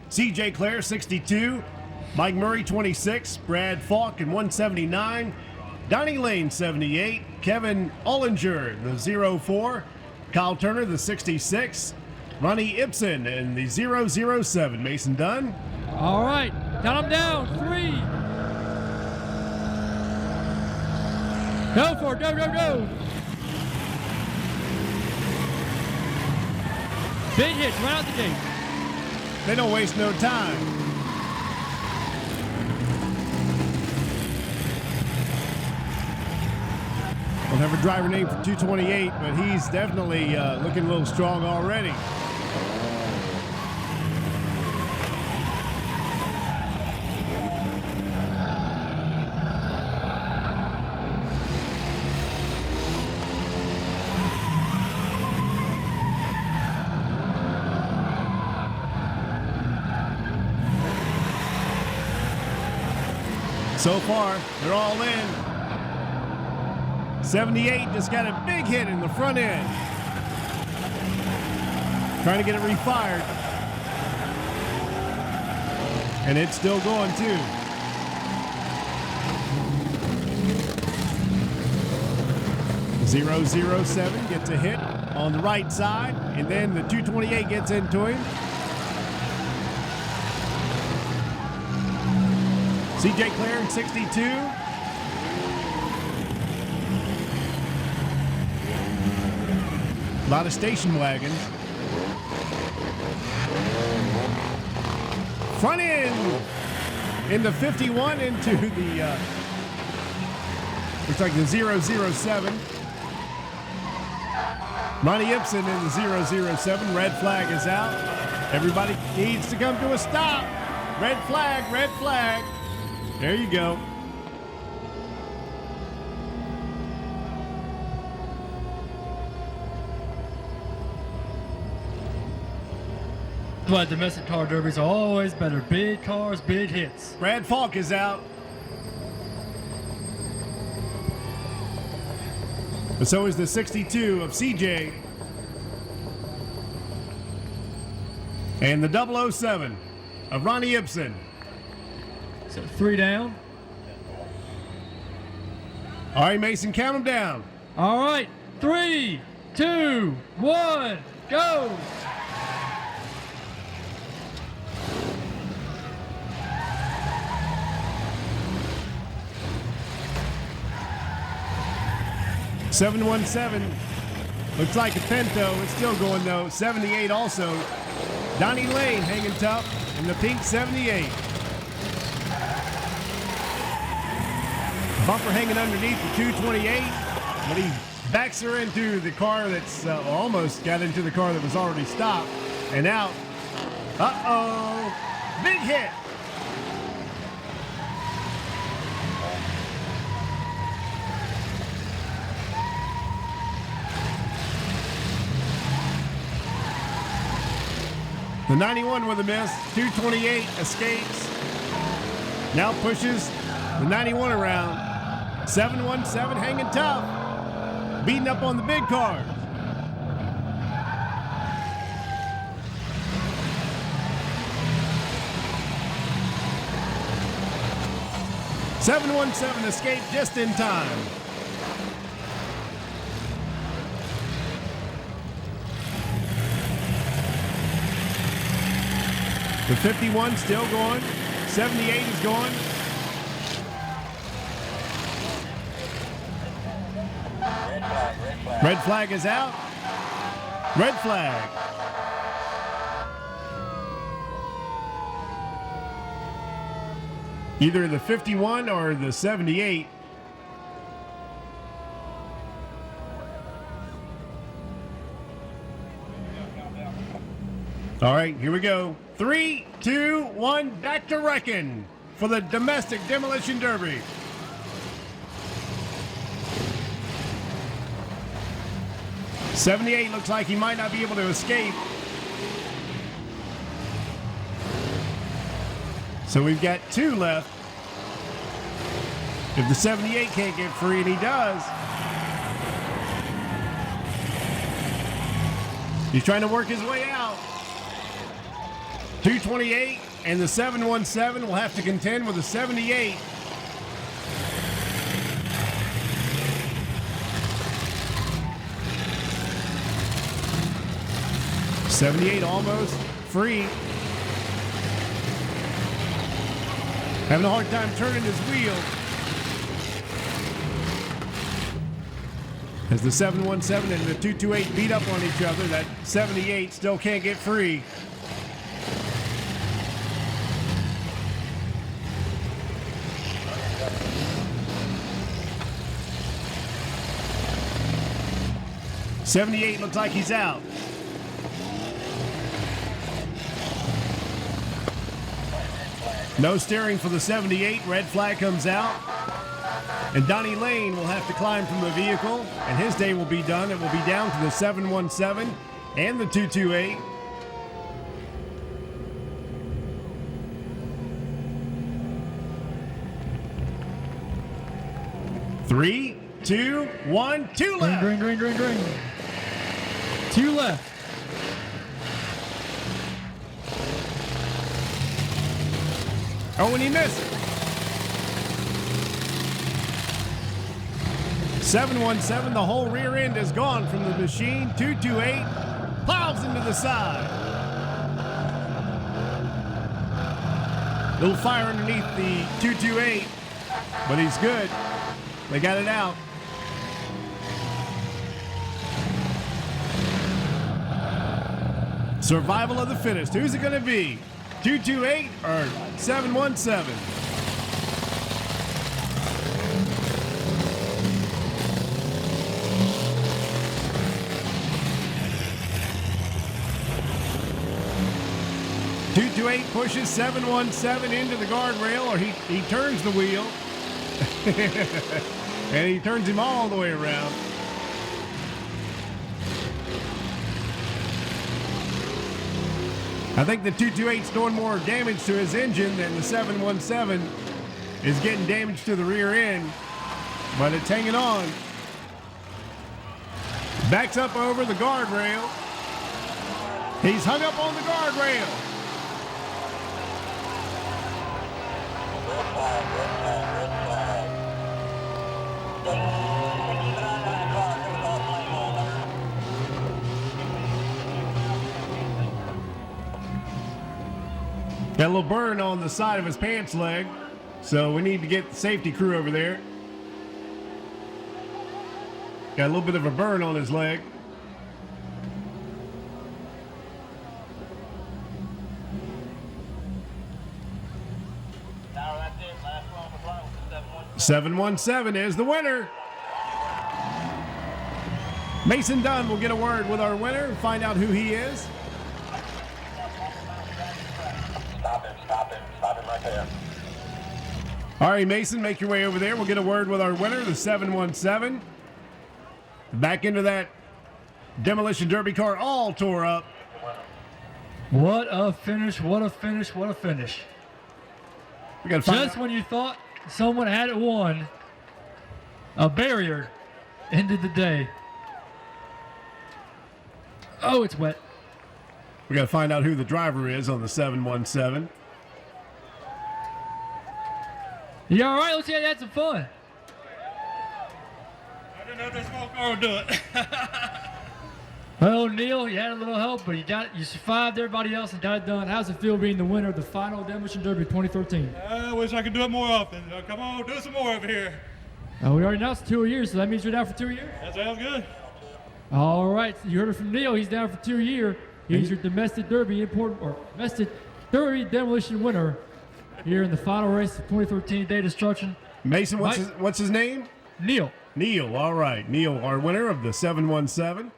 CJ Clare, 62. Mike Murray, 26. Brad Falk in 179. Donnie Lane, 78. Kevin Ollinger, the 04. Kyle Turner, the 66. Ronnie Ibsen in the 007. Mason Dunn. All right, count them down. 3. Go for it, go. Big hits right out the gate. They don't waste no time. Don't have a driver name for 228, but he's definitely looking a little strong already. So far, they're all in. 78 just got a big hit in the front end. Trying to get it refired. And it's still going too. .007 gets a hit on the right side, and then the 228 gets into him. CJ Clare in 62. A lot of station wagons. Front end in the 51 into the, looks like the 007. Ronnie Ibsen in the 007. Red flag is out. Everybody needs to come to a stop. Red flag, red flag. There you go. But domestic car derbies are always better. Big cars, big hits. Brad Falk is out. And so is the 62 of CJ. And the 007 of Ronnie Ibsen. So 3 down. All right, Mason, count them down. All right, 3, 2, 1, go. .717 looks like a Pinto. It's still going though. 78 also. Donnie Lane hanging tough in the pink 78. Bumper hanging underneath the 228, but he backs her into the car that's almost got into the car that was already stopped and out. Uh-oh, big hit. The 91 with a miss, 228 escapes, now pushes the 91 around. 717 hanging tough, beating up on the big cars. .717 escaped just in time. The 51 still going. 78 is going. Red flag is out. Red flag. Either the 51 or the 78. All right, here we go. 3, 2, 1, back to reckon for the domestic demolition derby. .78 looks like he might not be able to escape. So we've got 2 left. If the 78 can't get free, and he does. He's trying to work his way out. 228 and the 717 will have to contend with the 78. '78 almost free. Having a hard time turning his wheel. As the 717 and the 228 beat up on each other, that 78 still can't get free. '78 looks like he's out. No steering for the 78. Red flag comes out. And Donnie Lane will have to climb from the vehicle, and his day will be done. It will be down to the 717 and the 228. Three, two, one, two left. Green. 2 left. Oh, and he missed it. 717, the whole rear end is gone from the machine. 228 plows into the side. Little fire underneath the 228, but he's good. They got it out. Survival of the fittest. Who's it going to be? 228 or 717? Pushes 717 into the guardrail, or he turns the wheel. And he turns him all the way around. I think the 228's doing more damage to his engine than the 717 is getting damage to the rear end, but it's hanging on. Backs up over the guardrail. He's hung up on the guardrail. Got a little burn on the side of his pants leg, so we need to get the safety crew over there. Got a little bit of a burn on his leg. Now that's it. Last one for flight with the 717 is the winner. Mason Dunn will get a word with our winner and find out who he is. Stop him right there. All right, Mason, make your way over there. We'll get a word with our winner, the 717. Back into that Demolition Derby car, all tore up. What a finish, what a finish, what a finish. We got to find Just when you thought someone had it won, a barrier ended the day. Oh, it's wet. We got to find out who the driver is on the 717. You all right? Let's see how you had some fun. I didn't know if this small car would do it. Well, Neil, you had a little help, but you survived everybody else and got it done. How's it feel being the winner of the final Demolition Derby 2013? I wish I could do it more often. Come on, do some more over here. We already announced 2 years, so that means you're down for 2 years? That sounds good. All right, so you heard it from Neil. He's down for 2 years. He's your domestic derby domestic derby demolition winner here in the final race of 2013 Day Destruction. Mason, what's his name? Neil. Neil, all right. Neil, our winner of the 717.